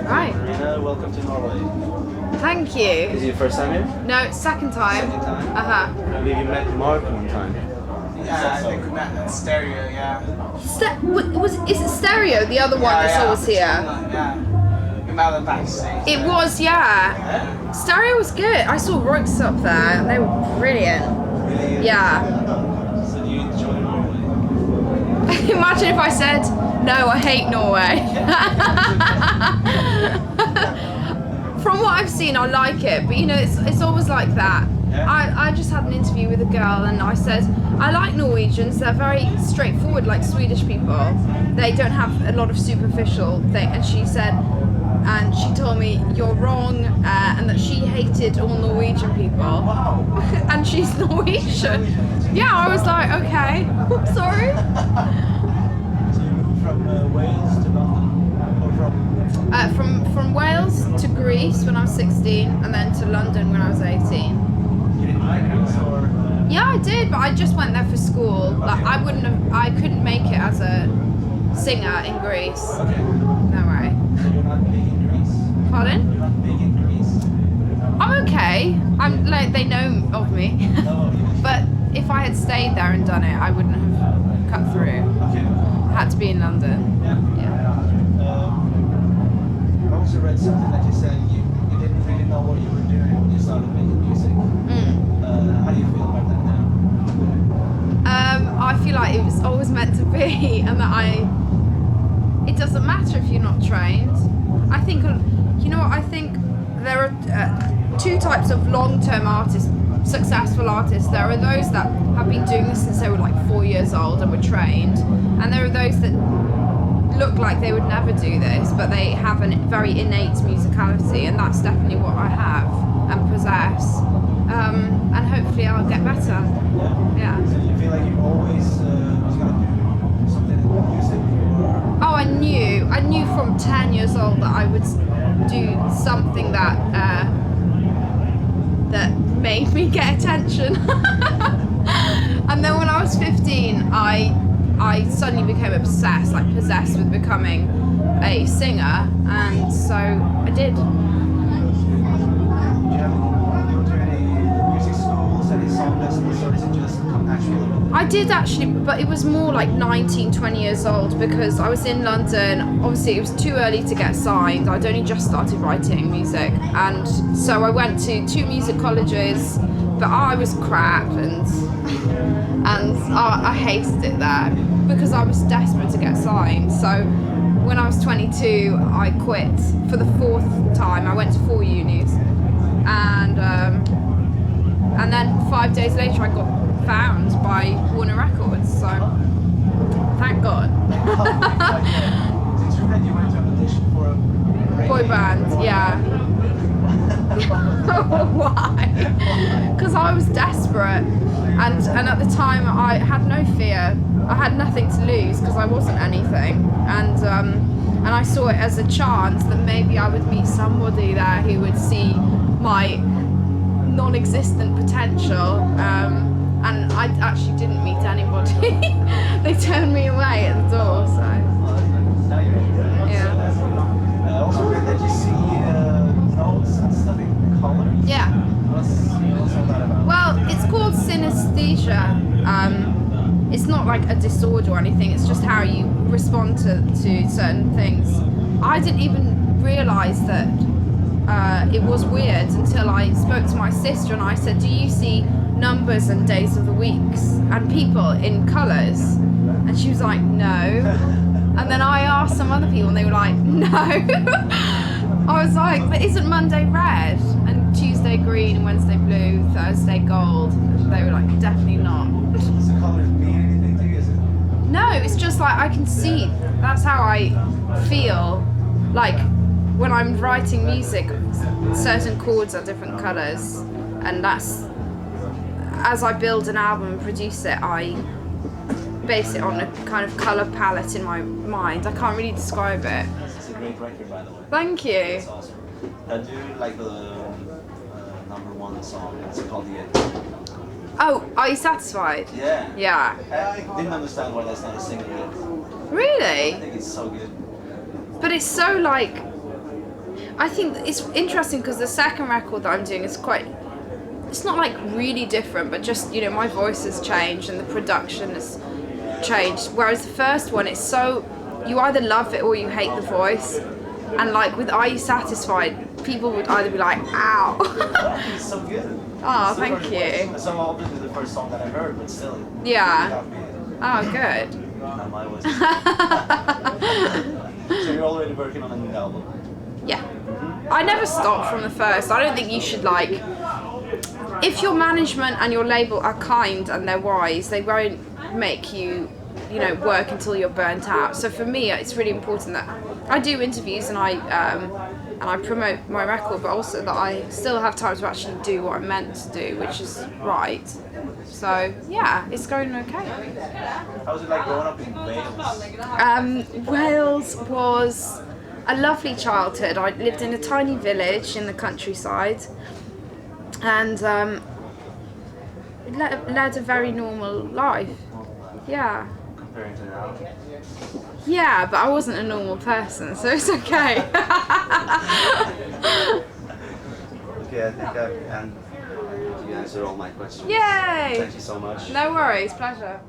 Right. Marina, welcome to Norway. Thank you. Is it your first time here? No, it's second time. Second time? Uh-huh. I believe you met Mark one time. Yeah, I think we met at Stereo, yeah. Is it Stereo, the other one that's always here? Yeah. We met at backstage. It was, yeah. Stereo was good. I saw Royks up there and they were brilliant. Really? Yeah. So do you enjoy Norway? Imagine if I said, no, I hate Norway. From what I've seen, I like it, but you know, it's always like that. I just had an interview with a girl and I said, I like Norwegians, they're very straightforward like Swedish people. They don't have a lot of superficial thing. And she said, and she told me, you're wrong, and that she hated all Norwegian people. And she's Norwegian. Yeah, I was like, okay, sorry. So you moved from Wales to London? Or From Wales to Greece when I was 16, and then to London when I was 18. you didn't like Greece or? Yeah, I did, but I just went there for school. Like I couldn't make it as a singer in Greece. Okay. No way. So you're not big in Greece? Pardon? You're not big in Greece? I'm okay. I'm like, they know of me. No, you But if I had stayed there and done it, I wouldn't have cut through. Okay. Had to be in London. Yeah. Yeah. I also read something that you said you didn't really know what you were doing when you started making music. How do you feel about that now? I feel like it was always meant to be, and that it doesn't matter if you're not trained. I think, you know what, I think there are two types of long-term artists, successful artists. There are those that have been doing this since they were like 4 years old and were trained, and there are those that look like they would never do this, but they have a very innate musicality, and that's definitely what I have and possess. And hopefully I'll get better. Yeah. So do you feel like you always was gonna do something in music? Or? Oh, I knew from 10 years old that I would do something that made me get attention. And then when I was 15, I suddenly became obsessed, like possessed with becoming a singer, and so I did. Did you go to any music schools, any song lessons, or is it just come naturally? I did actually, but it was more like 19, 20 years old, because I was in London. Obviously it was too early to get signed. I'd only just started writing music, and so I went to 2 music colleges, but I was crap, and I hated it there because I was desperate to get signed. So when I was 22, I quit for the 4th time. I went to 4 unis, and then 5 days later I got found by Warner Records, so thank God. It's true that you went to an audition for a Boy band, yeah. Why? Because I was desperate, and at the time I had no fear. I had nothing to lose because I wasn't anything, and I saw it as a chance that maybe I would meet somebody there who would see my non-existent potential. And I actually didn't meet anybody. They turned me away at the door, so yeah. I also read that you see notes and stuff in color. Yeah. What's all that about? Well, it's called synesthesia. It's not like a disorder or anything. It's just how you respond to certain things. I didn't even realise that it was weird until I spoke to my sister and I said, do you see numbers and days of the weeks and people in colours? And she was like, no. And then I asked some other people and they were like, no. I was like, but isn't Monday red and Tuesday green and Wednesday blue, Thursday gold? They were like, definitely not. Does the colors mean anything to you? Is it? No, it's just like I can see. That's how I feel. Like when I'm writing music, certain chords are different colours, and that's, as I build an album and produce it, I base it on a kind of colour palette in my mind. I can't really describe it. It's a great record, by the way. Thank you. It's awesome. I do like the #1 song. It's called The End. Oh, are you satisfied? Yeah. Yeah. I didn't understand why that's not a single yet. I Really? think it's so good. But it's so like I think it's interesting because the second record that I'm doing is it's not like really different, but just, you know, my voice has changed and the production has changed. Whereas the first one, it's so, you either love it or you hate the voice. And like with Are You Satisfied, people would either be like, ow. It's so good. Oh, So thank very you. voice. So obviously the first song that I heard, but still. Yeah. Got me. Oh, good. Not my voice. So you're already working on a new album. Yeah. I never stopped from the first. I don't think you should like, if your management and your label are kind and they're wise, they won't make you, you know, work until you're burnt out. So for me, it's really important that I do interviews and I promote my record, but also that I still have time to actually do what I'm meant to do, which is right. So yeah, it's going okay. How was it like growing up in Wales? Wales was a lovely childhood. I lived in a tiny village in the countryside, and led a very normal life. Yeah. Comparing to now? Yeah, but I wasn't a normal person, so it's okay. Okay, I think you answered all my questions. Yay! Thank you so much. No worries, pleasure.